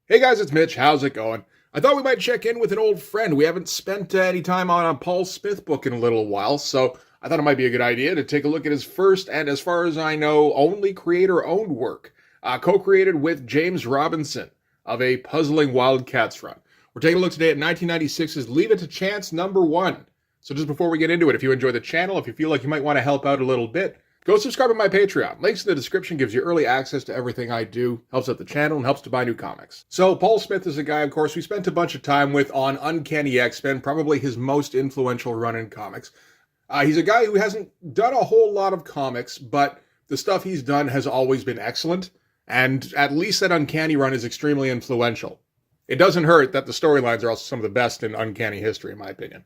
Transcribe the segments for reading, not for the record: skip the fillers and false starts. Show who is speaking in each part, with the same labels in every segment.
Speaker 1: Hey guys, it's Mitch. How's it going? I thought we might check in with an old friend. We haven't spent any time on a Paul Smith book in a little while, so I thought it might be a good idea to take a look at his first and, as far as I know, only creator-owned work, co-created with James Robinson of A Puzzling Wildcats Run. We're taking a look today at 1996's Leave It to Chance #1. So just before we get into it, if you enjoy the channel, if you feel like you might want to help out a little bit, go subscribe to my Patreon. Links in the description, gives you early access to everything I do, helps out the channel, and helps to buy new comics. So Paul Smith is a guy, of course, we spent a bunch of time with on Uncanny X-Men, probably his most influential run in comics. He's a guy who hasn't done a whole lot of comics, but the stuff he's done has always been excellent, and at least that Uncanny run is extremely influential. It doesn't hurt that the storylines are also some of the best in Uncanny history, in my opinion.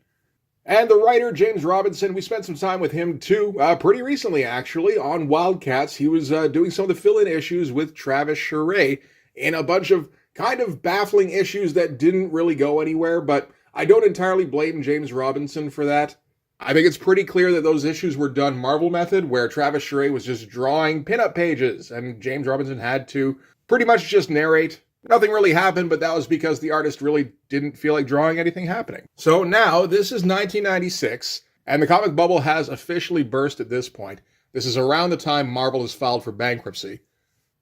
Speaker 1: And the writer, James Robinson, we spent some time with him too, pretty recently actually, on Wildcats. He was doing some of the fill-in issues with Travis Charest in a bunch of kind of baffling issues that didn't really go anywhere, but I don't entirely blame James Robinson for that. I think it's pretty clear that those issues were done Marvel method, where Travis Charest was just drawing pinup pages, and James Robinson had to pretty much just narrate. Nothing really happened, but that was because the artist really didn't feel like drawing anything happening. So now, this is 1996, and the comic bubble has officially burst at this point. This is around the time Marvel has filed for bankruptcy.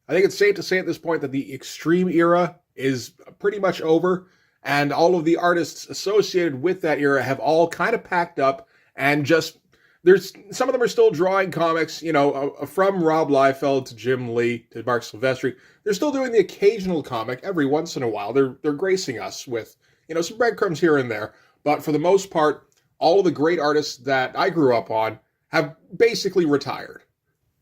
Speaker 1: I think it's safe to say at this point that the Extreme era is pretty much over, and all of the artists associated with that era have all kind of packed up, and just, there's some of them are still drawing comics, you know, from Rob Liefeld to Jim Lee to Mark Silvestri. They're still doing the occasional comic every once in a while. They're gracing us with, you know, some breadcrumbs here and there. But for the most part, all of the great artists that I grew up on have basically retired.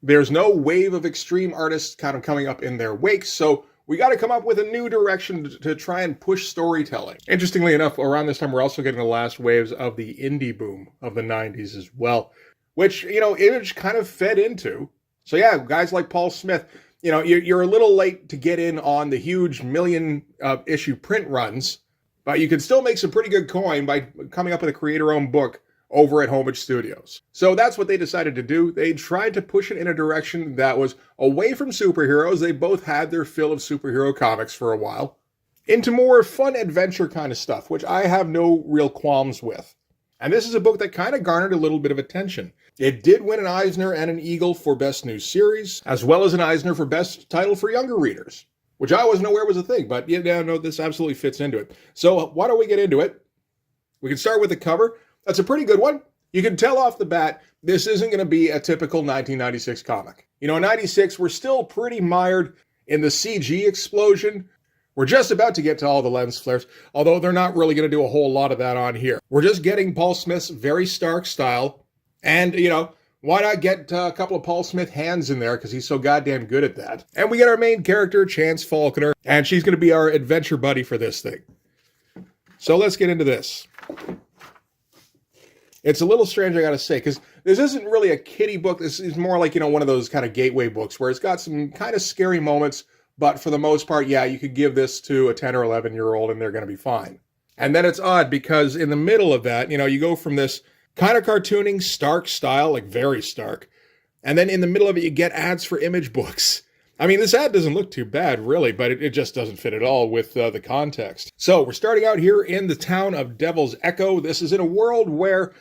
Speaker 1: There's no wave of extreme artists kind of coming up in their wake, so we got to come up with a new direction to try and push storytelling. Interestingly enough, around this time, we're also getting the last waves of the indie boom of the 90s as well, which, you know, Image kind of fed into. So yeah, guys like Paul Smith, you know, you're a little late to get in on the huge million issue print runs, but you can still make some pretty good coin by coming up with a creator-owned book over at Homage Studios. So that's what they decided to do. They tried to push it in a direction that was away from superheroes. They both had their fill of superhero comics for a while, into more fun adventure kind of stuff, which I have no real qualms with. And this is a book that kind of garnered a little bit of attention. It did win an Eisner and an Eagle for Best New Series, as well as an Eisner for Best Title for Younger Readers, which I wasn't aware was a thing, but yeah, no, this absolutely fits into it. So why don't we get into it? We can start with the cover. That's a pretty good one. You can tell off the bat, this isn't going to be a typical 1996 comic. You know, in 96, we're still pretty mired in the CG explosion. We're just about to get to all the lens flares, although they're not really going to do a whole lot of that on here. We're just getting Paul Smith's very stark style, and, you know, why not get a couple of Paul Smith hands in there, because he's so goddamn good at that. And we get our main character, Chance Faulkner, and she's going to be our adventure buddy for this thing. So let's get into this. It's a little strange, I gotta say, because this isn't really a kiddie book. This is more like, you know, one of those kind of gateway books where it's got some kind of scary moments, but for the most part, yeah, you could give this to a 10 or 11-year-old and they're going to be fine. And then it's odd because in the middle of that, you know, you go from this kind of cartooning, stark style, like very stark, and then in the middle of it, you get ads for Image books. I mean, this ad doesn't look too bad, really, but it just doesn't fit at all with the context. So we're starting out here in the town of Devil's Echo. This is in a world where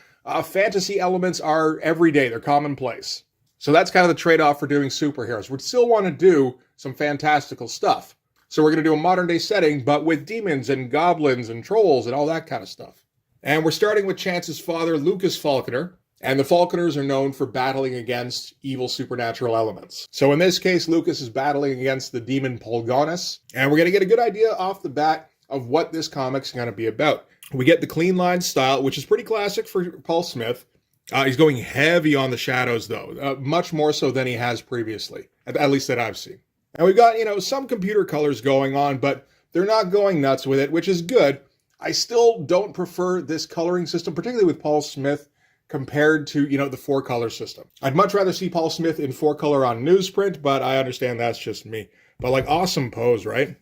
Speaker 1: fantasy elements are everyday. They're commonplace. So that's kind of the trade-off for doing superheroes. We still want to do some fantastical stuff. So we're going to do a modern-day setting, but with demons and goblins and trolls and all that kind of stuff. And we're starting with Chance's father, Lucas Faulkner. And the Faulkners are known for battling against evil supernatural elements. So in this case, Lucas is battling against the demon Polgonus. And we're going to get a good idea off the bat of what this comic's going to be about. We get the clean line style, which is pretty classic for Paul Smith. He's going heavy on the shadows, though, much more so than he has previously, at least that I've seen. And we've got, you know, some computer colors going on, but they're not going nuts with it, which is good. I still don't prefer this coloring system, particularly with Paul Smith, compared to, you know, the 4-color system. I'd much rather see Paul Smith in 4-color on newsprint, but I understand that's just me. But, like, awesome pose, right?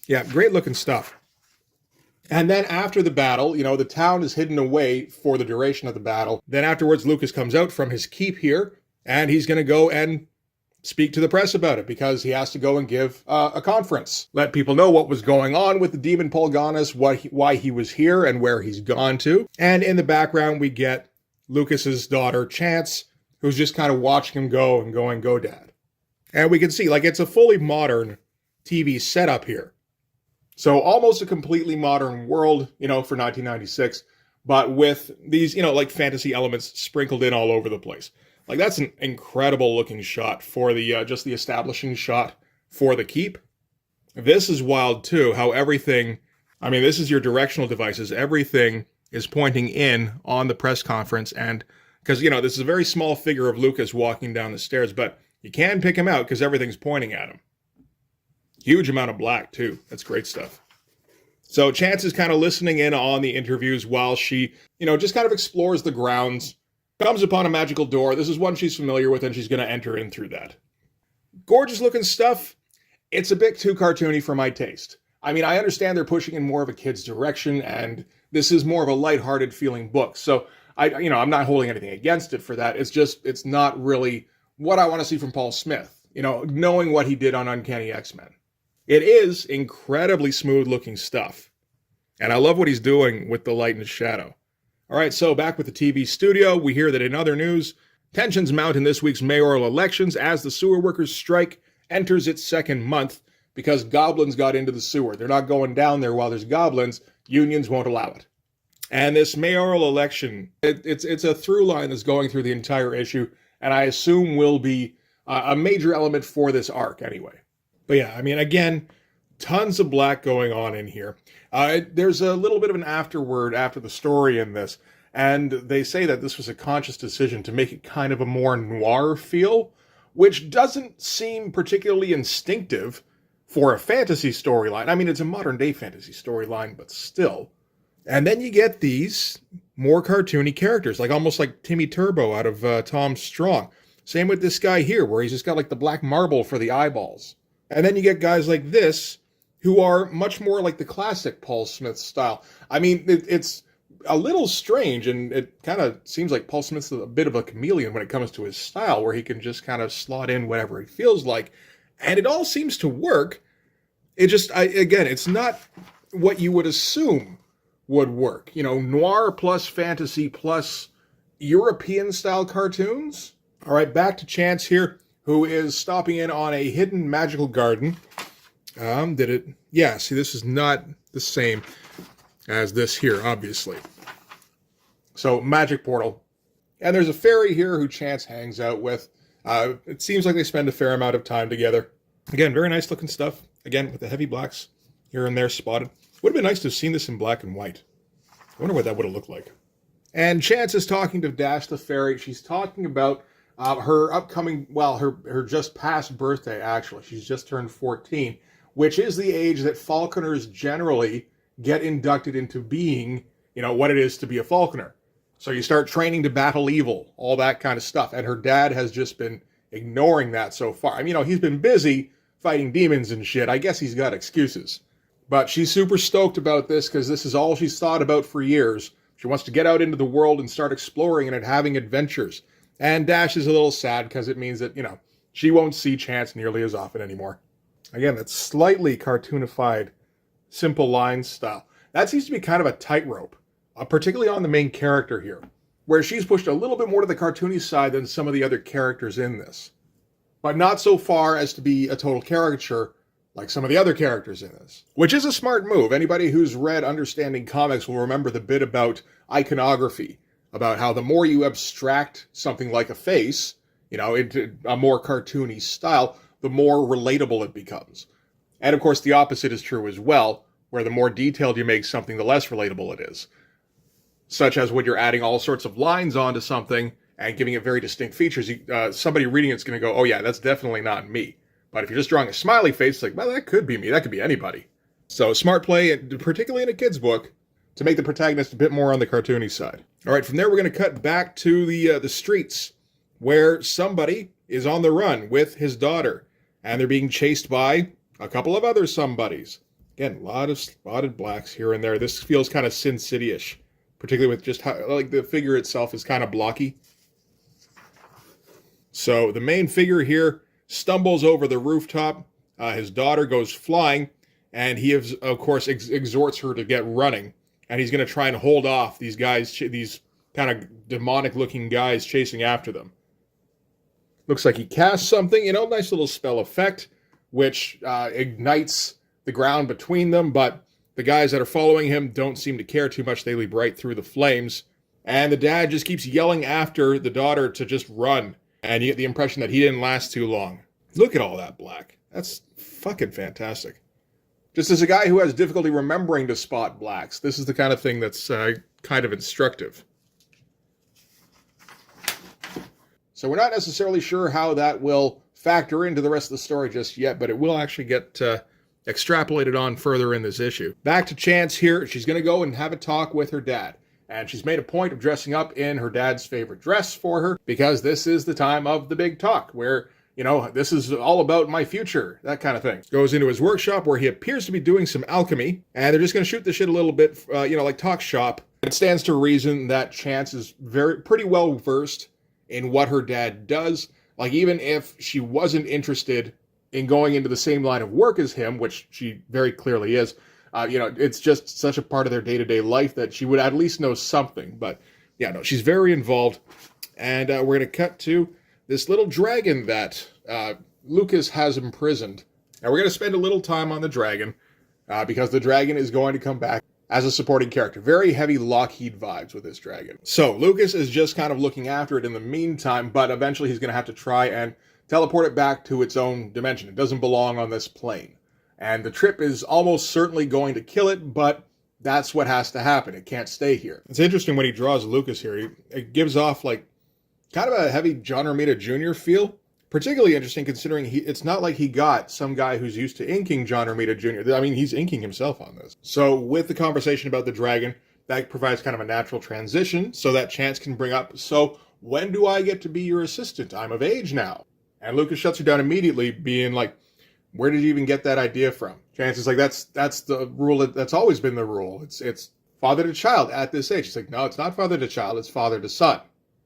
Speaker 1: Yeah, great looking stuff. And then after the battle, you know, the town is hidden away for the duration of the battle. Then afterwards, Lucas comes out from his keep here, and he's going to go and speak to the press about it because he has to go and give a conference. Let people know what was going on with the demon Polganis, why he was here and where he's gone to. And in the background, we get Lucas's daughter, Chance, who's just kind of watching him go and going, "Go, Dad." And we can see, like, it's a fully modern TV setup here. So almost a completely modern world, for 1996, but with these, like fantasy elements sprinkled in all over the place. Like, that's an incredible looking shot for the, just the establishing shot for the keep. This is wild too, how everything, this is your directional devices. Everything is pointing in on the press conference. And because, this is a very small figure of Lucas walking down the stairs, but you can pick him out because everything's pointing at him. Huge amount of black too. That's great stuff. So Chance is kind of listening in on the interviews while she, just kind of explores the grounds, comes upon a magical door. This is one she's familiar with, and she's going to enter in through that. Gorgeous looking stuff. It's a bit too cartoony for my taste. I understand they're pushing in more of a kid's direction, and this is more of a lighthearted feeling book. So I'm not holding anything against it for that. It's not really what I want to see from Paul Smith, knowing what he did on Uncanny X-Men. It is incredibly smooth looking stuff. And I love what he's doing with the light and shadow. All right, so back with the TV studio, we hear that in other news, tensions mount in this week's mayoral elections as the sewer workers' strike enters its second month because goblins got into the sewer. They're not going down there while there's goblins. Unions won't allow it. And this mayoral election, it's a through line that's going through the entire issue, and I assume will be a major element for this arc anyway. But yeah, again, tons of black going on in here. There's a little bit of an afterword after the story in this, and they say that this was a conscious decision to make it kind of a more noir feel, which doesn't seem particularly instinctive for a fantasy storyline. It's a modern-day fantasy storyline, but still. And then you get these more cartoony characters, almost like Timmy Turbo out of Tom Strong. Same with this guy here, where he's just got the black marble for the eyeballs. And then you get guys like this, who are much more like the classic Paul Smith style. It's a little strange, and it kind of seems like Paul Smith's a bit of a chameleon when it comes to his style, where he can just kind of slot in whatever he feels like. And it all seems to work. Again, it's not what you would assume would work. Noir plus fantasy plus European-style cartoons. All right, back to Chance here, who is stopping in on a hidden magical garden. Yeah, see, this is not the same as this here, obviously. So, magic portal. And there's a fairy here who Chance hangs out with. It seems like they spend a fair amount of time together. Again, very nice looking stuff. Again, with the heavy blacks here and there spotted. Would have been nice to have seen this in black and white. I wonder what that would have looked like. And Chance is talking to Dash the fairy. She's talking about her upcoming, her just past birthday, actually. She's just turned 14, which is the age that falconers generally get inducted into being, what it is to be a falconer. So you start training to battle evil, all that kind of stuff. And her dad has just been ignoring that so far. He's been busy fighting demons and shit. I guess he's got excuses. But she's super stoked about this because this is all she's thought about for years. She wants to get out into the world and start exploring and having adventures. And Dash is a little sad because it means that, she won't see Chance nearly as often anymore. Again, that's slightly cartoonified, simple line style. That seems to be kind of a tightrope, particularly on the main character here, where she's pushed a little bit more to the cartoony side than some of the other characters in this. But not so far as to be a total caricature like some of the other characters in this. Which is a smart move. Anybody who's read Understanding Comics will remember the bit about iconography, about how the more you abstract something like a face, into a more cartoony style, the more relatable it becomes. And of course, the opposite is true as well, where the more detailed you make something, the less relatable it is. Such as when you're adding all sorts of lines onto something and giving it very distinct features, somebody reading it's going to go, oh yeah, that's definitely not me. But if you're just drawing a smiley face, well, that could be me, that could be anybody. So smart play, particularly in a kid's book, to make the protagonist a bit more on the cartoony side. All right, from there we're going to cut back to the streets, where somebody is on the run with his daughter, and they're being chased by a couple of other somebodies. Again, a lot of spotted blacks here and there. This feels kind of Sin City-ish, particularly with just how, the figure itself is kind of blocky. So the main figure here stumbles over the rooftop. His daughter goes flying, and he, of course, exhorts her to get running. And he's going to try and hold off these guys, these kind of demonic-looking guys chasing after them. Looks like he casts something, nice little spell effect, which ignites the ground between them, but the guys that are following him don't seem to care too much. They leap right through the flames. And the dad just keeps yelling after the daughter to just run. And you get the impression that he didn't last too long. Look at all that black. That's fucking fantastic. Just as a guy who has difficulty remembering to spot blacks, this is the kind of thing that's kind of instructive. So we're not necessarily sure how that will factor into the rest of the story just yet, but it will actually get extrapolated on further in this issue. Back to Chance here. She's going to go and have a talk with her dad. And she's made a point of dressing up in her dad's favorite dress for her, because this is the time of the big talk where, this is all about my future, that kind of thing. Goes into his workshop where he appears to be doing some alchemy, and they're just going to shoot the shit a little bit, like talk shop. It stands to reason that Chance is pretty well versed in what her dad does. Like, even if she wasn't interested in going into the same line of work as him, which she very clearly is, it's just such a part of their day-to-day life that she would at least know something. But, yeah, no, she's very involved. And we're going to cut to this little dragon that Lucas has imprisoned. And we're going to spend a little time on the dragon, because the dragon is going to come back as a supporting character. Very heavy Lockheed vibes with this dragon. So Lucas is just kind of looking after it in the meantime, but eventually he's going to have to try and teleport it back to its own dimension. It doesn't belong on this plane. And the trip is almost certainly going to kill it, but that's what has to happen. It can't stay here. It's interesting when he draws Lucas here. It gives off like kind of a heavy John Romita Jr. feel. Particularly interesting considering it's not like he got some guy who's used to inking John Romita Jr. I mean, he's inking himself on this. So with the conversation about the dragon, that provides kind of a natural transition so that Chance can bring up, so when do I get to be your assistant? I'm of age now. And Lucas shuts her down immediately, being like, where did you even get that idea from? Chance is like, that's the rule. That's always been the rule. It's father to child at this age. She's like, no, it's not father to child. It's father to son.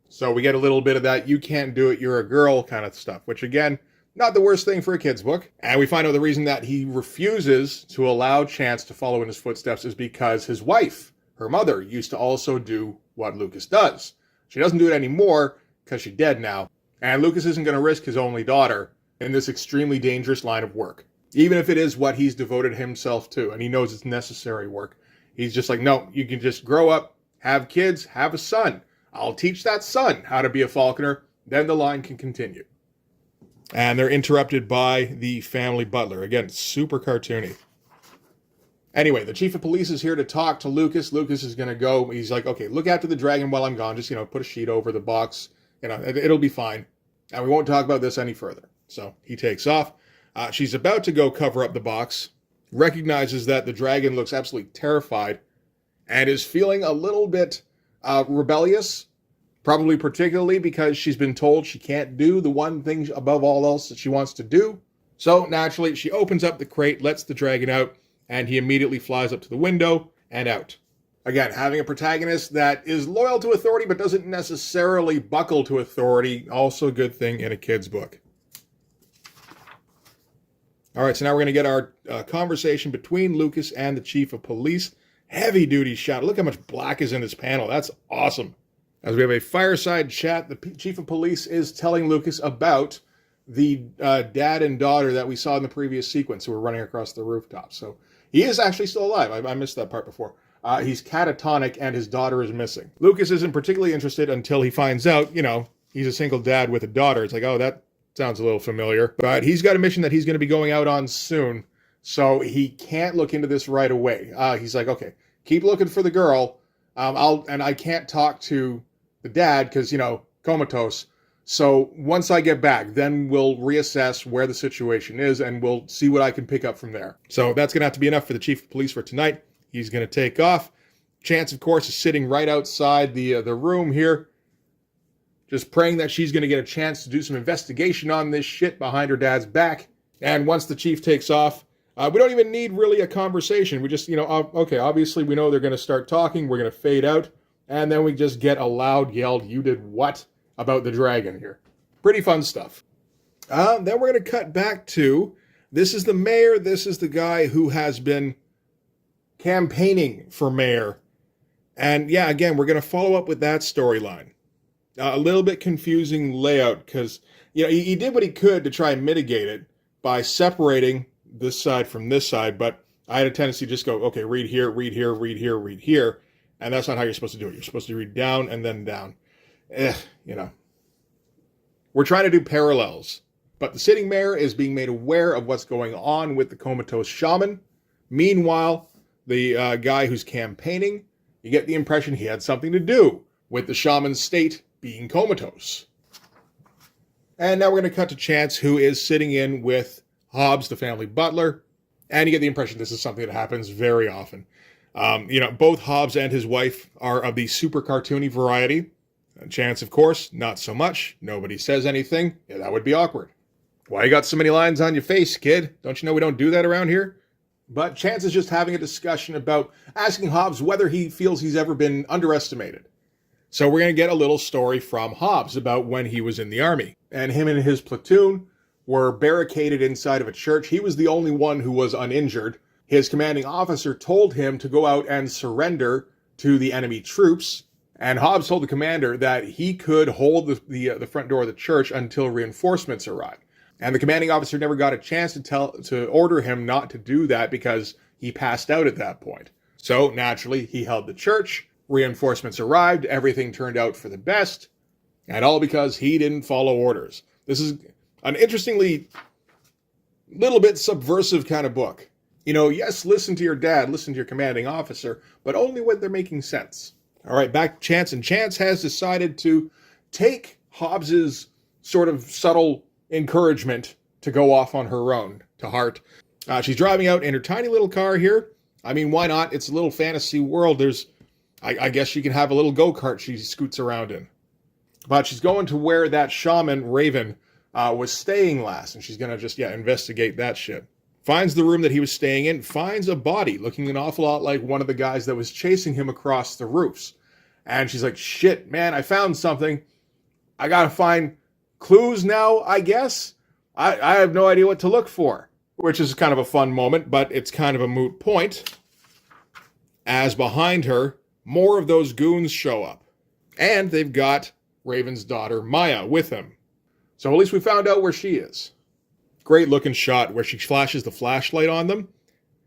Speaker 1: So we get a little bit of that you can't do it, you're a girl kind of stuff, which again, not the worst thing for a kid's book. And we find out the reason that he refuses to allow Chance to follow in his footsteps is because his wife, her mother, used to also do what Lucas does. She doesn't do it anymore because she's dead now. And Lucas isn't going to risk his only daughter in this extremely dangerous line of work, even if it is what he's devoted himself to, and he knows it's necessary work. He's just like, no, you can just grow up, have kids, have a son. I'll teach that son how to be a falconer, then the line can continue. And they're interrupted by the family butler. Again, super cartoony. Anyway, the chief of police is here to talk to Lucas. Lucas is going to go. He's like, okay, look after the dragon while I'm gone. Just, put a sheet over the box. It'll be fine. And we won't talk about this any further. So he takes off. She's about to go cover up the box, recognizes that the dragon looks absolutely terrified, and is feeling a little bit rebellious, probably particularly because she's been told she can't do the one thing above all else that she wants to do. So naturally, she opens up the crate, lets the dragon out, and he immediately flies up to the window and out. Again, having a protagonist that is loyal to authority but doesn't necessarily buckle to authority, also a good thing in a kid's book. All right, so now we're going to get our conversation between Lucas and the chief of police. Heavy-duty shot. Look how much black is in this panel. That's awesome. As we have a fireside chat, the chief of police is telling Lucas about the dad and daughter that we saw in the previous sequence who were running across the rooftop. So he is actually still alive. I missed that part before. He's catatonic and his daughter is missing. Lucas isn't particularly interested until he finds out, he's a single dad with a daughter. It's like, oh, that sounds a little familiar. But he's got a mission that he's going to be going out on soon. So he can't look into this right away. He's like, okay, keep looking for the girl. I can't talk to the dad because, comatose. So once I get back, then we'll reassess where the situation is and we'll see what I can pick up from there. So that's going to have to be enough for the chief of police for tonight. He's going to take off. Chance, of course, is sitting right outside the room here, just praying that she's going to get a chance to do some investigation on this shit behind her dad's back. And once the chief takes off, we don't even need really a conversation. We just, okay, obviously we know they're going to start talking. We're going to fade out. And then we just get a loud yelled, "You did what?" about the dragon here. Pretty fun stuff. Then we're going to cut back to, this is the mayor. This is the guy who has been campaigning for mayor. And yeah, again, we're going to follow up with that storyline. A little bit confusing layout because, he did what he could to try and mitigate it by separating this side from this side. But I had a tendency to just go, okay, read here, read here, read here, read here. And that's not how you're supposed to do it. You're supposed to read down and then down. We're trying to do parallels. But the sitting mayor is being made aware of what's going on with the comatose shaman. Meanwhile, the guy who's campaigning, you get the impression he had something to do with the shaman's state being comatose. And now we're going to cut to Chance, who is sitting in with Hobbs, the family butler. And you get the impression this is something that happens very often. Both Hobbs and his wife are of the super cartoony variety. Chance, of course, not so much. Nobody says anything. Yeah, that would be awkward. Why you got so many lines on your face, kid? Don't you know we don't do that around here? But Chance is just having a discussion about asking Hobbs whether he feels he's ever been underestimated. So we're going to get a little story from Hobbs about when he was in the army. And him and his platoon were barricaded inside of a church. He was the only one who was uninjured. His commanding officer told him to go out and surrender to the enemy troops. And Hobbs told the commander that he could hold the front door of the church until reinforcements arrived. And the commanding officer never got a chance to order him not to do that because he passed out at that point. So naturally, he held the church. Reinforcements arrived. Everything turned out for the best. And all because he didn't follow orders. This is an interestingly little bit subversive kind of book. Yes, listen to your dad, listen to your commanding officer, but only when they're making sense. All right, back to Chance, and Chance has decided to take Hobbs's sort of subtle encouragement to go off on her own to heart. She's driving out in her tiny little car here. I mean, why not? It's a little fantasy world. I guess she can have a little go-kart she scoots around in. But she's going to where that shaman, Raven, was staying last, and she's going to just, investigate that shit. Finds the room that he was staying in, finds a body looking an awful lot like one of the guys that was chasing him across the roofs. And she's like, shit, man, I found something. I got to find clues now, I guess. I have no idea what to look for, which is kind of a fun moment, but it's kind of a moot point. As behind her, more of those goons show up. And they've got Raven's daughter, Maya, with them. So at least we found out where she is. Great looking shot where she flashes the flashlight on them.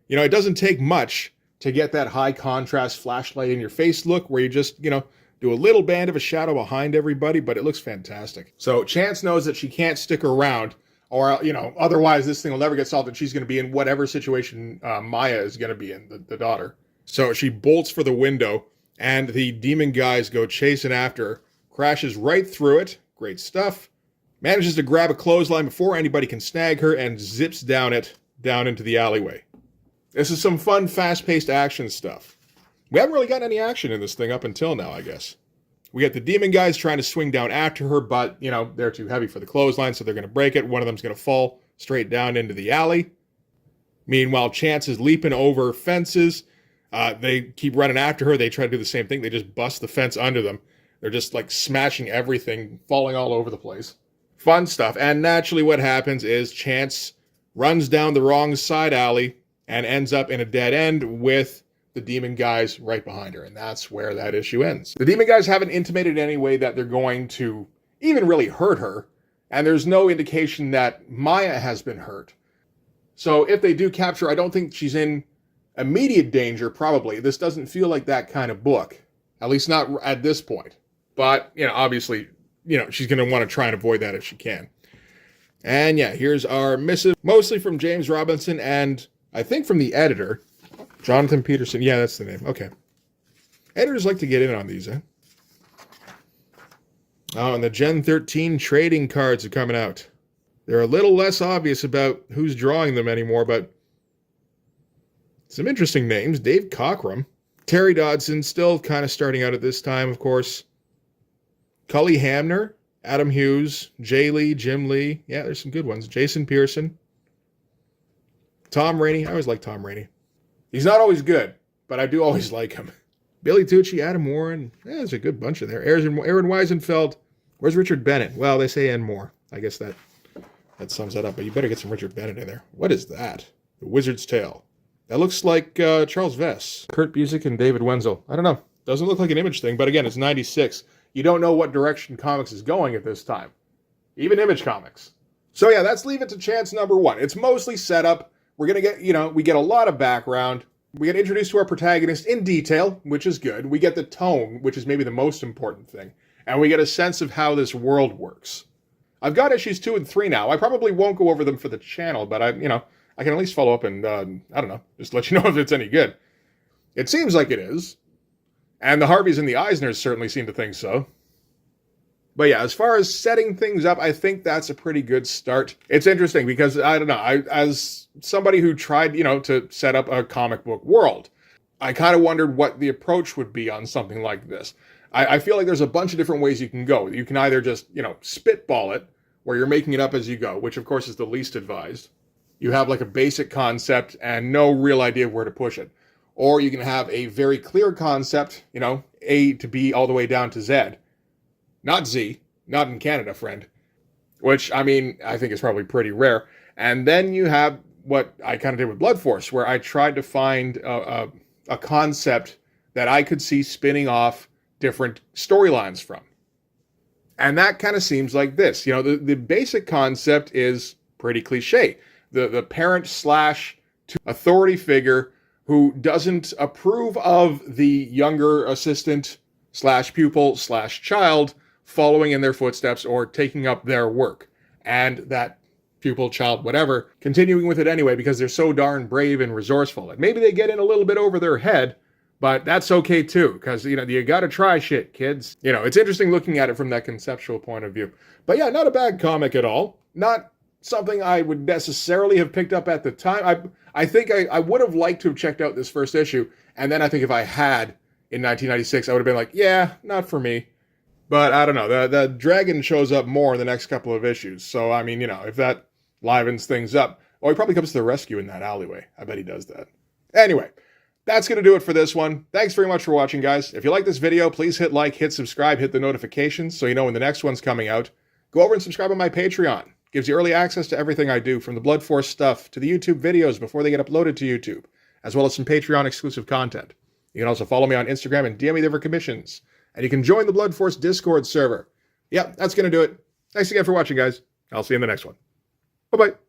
Speaker 1: It doesn't take much to get that high contrast flashlight in your face look where you just, do a little band of a shadow behind everybody, but it looks fantastic. So Chance knows that she can't stick around or, otherwise this thing will never get solved and she's going to be in whatever situation Maya is going to be in, the daughter. So she bolts for the window and the demon guys go chasing after her, crashes right through it. Great stuff. Manages to grab a clothesline before anybody can snag her and zips down into the alleyway. This is some fun, fast-paced action stuff. We haven't really gotten any action in this thing up until now, I guess. We got the demon guys trying to swing down after her, but, they're too heavy for the clothesline, so they're going to break it. One of them's going to fall straight down into the alley. Meanwhile, Chance is leaping over fences. They keep running after her. They try to do the same thing. They just bust the fence under them. They're just, smashing everything, falling all over the place. Fun stuff. And naturally what happens is Chance runs down the wrong side alley and ends up in a dead end with the demon guys right behind her. And that's where that issue ends. The demon guys haven't intimated in any way that they're going to even really hurt her. And there's no indication that Maya has been hurt. So if they do capture her, I don't think she's in immediate danger, probably. This doesn't feel like that kind of book. At least not at this point. But, obviously, she's going to want to try and avoid that if she can. And here's our missive, mostly from James Robinson and I think from the editor, Jonathan Peterson. Yeah, that's the name. Okay. Editors like to get in on these, eh? Oh, and the Gen 13 trading cards are coming out. They're a little less obvious about who's drawing them anymore, but some interesting names. Dave Cockrum. Terry Dodson, still kind of starting out at this time, of course. Cully Hamner, Adam Hughes, Jay Lee, Jim Lee. Yeah, there's some good ones. Jason Pearson. Tom Rainey. I always like Tom Rainey. He's not always good, but I do always like him. Billy Tucci, Adam Warren. Yeah, there's a good bunch of there. Aaron Weisenfeld. Where's Richard Bennett? Well, they say and more. I guess that That sums that up, but you better get some Richard Bennett in there. What is that? The Wizard's Tale. That looks like Charles Vess, Kurt Busiek, and David Wenzel. I don't know. Doesn't look like an Image thing, but again, it's 96. You don't know what direction comics is going at this time. Even Image Comics. So yeah, that's Leave It to Chance number 1. It's mostly setup. We're going to get, we get a lot of background. We get introduced to our protagonist in detail, which is good. We get the tone, which is maybe the most important thing. And we get a sense of how this world works. I've got issues 2 and 3 now. I probably won't go over them for the channel, but I can at least follow up and, I don't know, just let you know if it's any good. It seems like it is. And the Harveys and the Eisners certainly seem to think so. But yeah, as far as setting things up, I think that's a pretty good start. It's interesting because, I don't know, as somebody who tried, to set up a comic book world, I kind of wondered what the approach would be on something like this. I feel like there's a bunch of different ways you can go. You can either just, spitball it, where you're making it up as you go, which of course is the least advised. You have like a basic concept and no real idea of where to push it. Or you can have a very clear concept, A to B all the way down to Z. Not Z, not in Canada, friend. Which, I think is probably pretty rare. And then you have what I kind of did with Blood Force, where I tried to find a concept that I could see spinning off different storylines from. And that kind of seems like this. The basic concept is pretty cliche. The parent / authority figure who doesn't approve of the younger assistant / pupil / child following in their footsteps or taking up their work. And that pupil, child, whatever, continuing with it anyway because they're so darn brave and resourceful. And maybe they get in a little bit over their head, but that's okay too, because, you gotta try shit, kids. It's interesting looking at it from that conceptual point of view. But yeah, not a bad comic at all. Not something I would necessarily have picked up at the time. I think I would have liked to have checked out this first issue, and then I think if I had in 1996, I would have been like, yeah, not for me. But I don't know, the dragon shows up more in the next couple of issues, so if that livens things up, he probably comes to the rescue in that alleyway. I bet he does that. Anyway, that's going to do it for this one. Thanks very much for watching, guys. If you like this video, please hit like, hit subscribe, hit the notifications so you know when the next one's coming out. Go over and subscribe on my Patreon. Gives you early access to everything I do, from the Blood Force stuff to the YouTube videos before they get uploaded to YouTube, as well as some Patreon exclusive content. You can also follow me on Instagram and DM me there for commissions. And you can join the Blood Force Discord server. Yep, that's going to do it. Thanks again for watching, guys. I'll see you in the next one. Bye-bye.